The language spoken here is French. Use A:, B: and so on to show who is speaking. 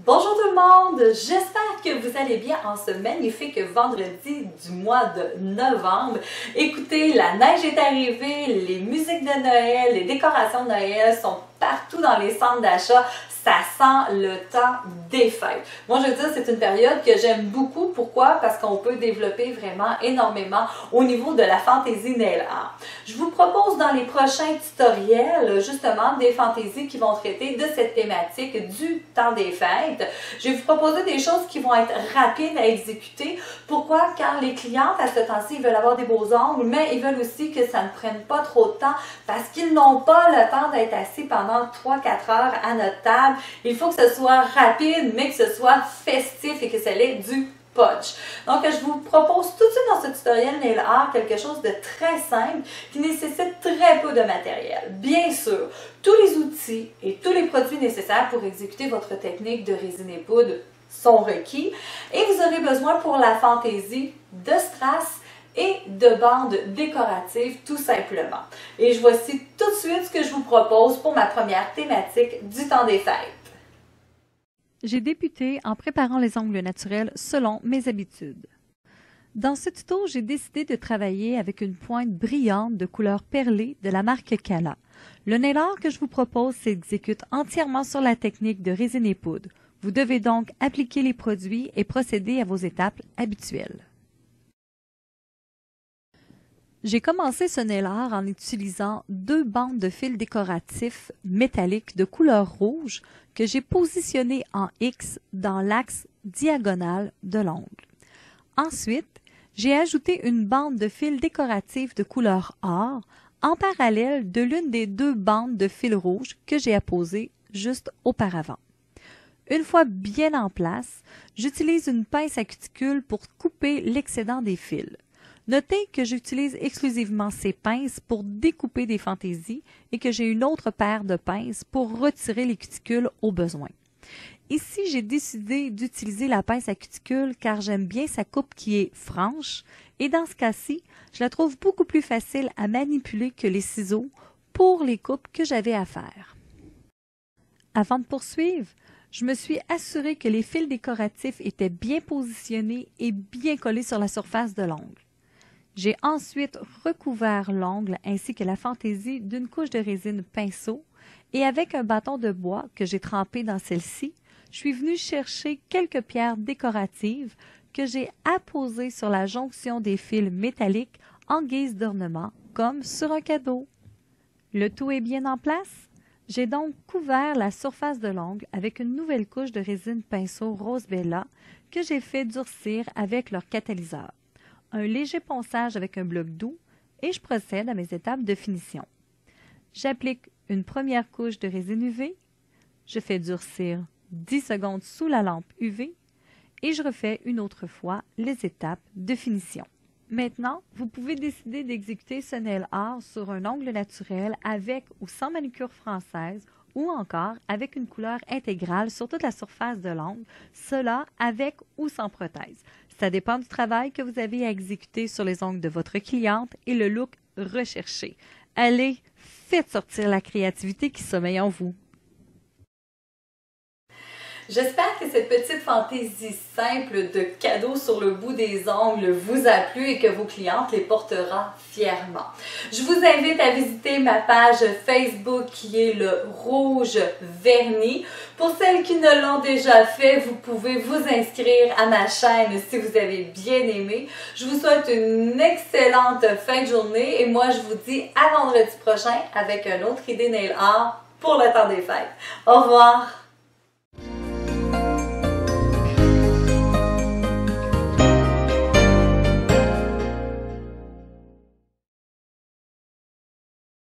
A: Bonjour tout le monde, j'espère que vous allez bien en ce magnifique vendredi du mois de novembre. Écoutez, la neige est arrivée, les musiques de Noël, les décorations de Noël sont partout dans les centres d'achat. Ça sent le temps des fêtes. Moi, je veux dire, c'est une période que j'aime beaucoup. Pourquoi? Parce qu'on peut développer vraiment énormément au niveau de la fantaisie nail art. Je vous propose dans les prochains tutoriels, justement, des fantaisies qui vont traiter de cette thématique du temps des fêtes. Je vais vous proposer des choses qui vont être rapides à exécuter. Pourquoi? Car les clientes, à ce temps-ci, ils veulent avoir des beaux ongles, mais ils veulent aussi que ça ne prenne pas trop de temps parce qu'ils n'ont pas le temps d'être assis pendant 3-4 heures à notre table. Il faut que ce soit rapide, mais que ce soit festif et que ça ait du punch. Donc, je vous propose tout de suite dans ce tutoriel nail art quelque chose de très simple qui nécessite très peu de matériel. Bien sûr, tous les outils et tous les produits nécessaires pour exécuter votre technique de résine et poudre sont requis et vous aurez besoin pour la fantaisie de strass et de bandes décoratives tout simplement. Et voici tout de suite ce que je vous propose pour ma première thématique du temps des fêtes.
B: J'ai débuté en préparant les ongles naturels selon mes habitudes. Dans ce tuto, j'ai décidé de travailler avec une pointe brillante de couleur perlée de la marque Cala. Le nail art que je vous propose s'exécute entièrement sur la technique de résine et poudre. Vous devez donc appliquer les produits et procéder à vos étapes habituelles. J'ai commencé ce nail art en utilisant 2 bandes de fil décoratifs métalliques de couleur rouge que j'ai positionnées en X dans l'axe diagonal de l'ongle. Ensuite, j'ai ajouté une bande de fil décoratif de couleur or en parallèle de l'une des 2 bandes de fil rouge que j'ai apposées juste auparavant. Une fois bien en place, j'utilise une pince à cuticule pour couper l'excédent des fils. Notez que j'utilise exclusivement ces pinces pour découper des fantaisies et que j'ai une autre paire de pinces pour retirer les cuticules au besoin. Ici, j'ai décidé d'utiliser la pince à cuticule car j'aime bien sa coupe qui est franche et dans ce cas-ci, je la trouve beaucoup plus facile à manipuler que les ciseaux pour les coupes que j'avais à faire. Avant de poursuivre, je me suis assurée que les fils décoratifs étaient bien positionnés et bien collés sur la surface de l'ongle. J'ai ensuite recouvert l'ongle ainsi que la fantaisie d'une couche de résine pinceau et avec un bâton de bois que j'ai trempé dans celle-ci, je suis venue chercher quelques pierres décoratives que j'ai apposées sur la jonction des fils métalliques en guise d'ornement, comme sur un cadeau. Le tout est bien en place? J'ai donc couvert la surface de l'ongle avec une nouvelle couche de résine pinceau Rose Bella que j'ai fait durcir avec leur catalyseur. Un léger ponçage avec un bloc doux et je procède à mes étapes de finition. J'applique une première couche de résine UV, je fais durcir 10 secondes sous la lampe UV et je refais une autre fois les étapes de finition. Maintenant, vous pouvez décider d'exécuter ce nail art sur un ongle naturel avec ou sans manucure française ou encore avec une couleur intégrale sur toute la surface de l'ongle, cela avec ou sans prothèse. Ça dépend du travail que vous avez à exécuter sur les ongles de votre cliente et le look recherché. Allez, faites sortir la créativité qui sommeille en vous.
A: J'espère que cette petite fantaisie simple de cadeaux sur le bout des ongles vous a plu et que vos clientes les portera fièrement. Je vous invite à visiter ma page Facebook qui est le Rouge Vernis. Pour celles qui ne l'ont déjà fait, vous pouvez vous inscrire à ma chaîne si vous avez bien aimé. Je vous souhaite une excellente fin de journée et moi je vous dis à vendredi prochain avec une autre idée nail art pour le temps des fêtes. Au revoir!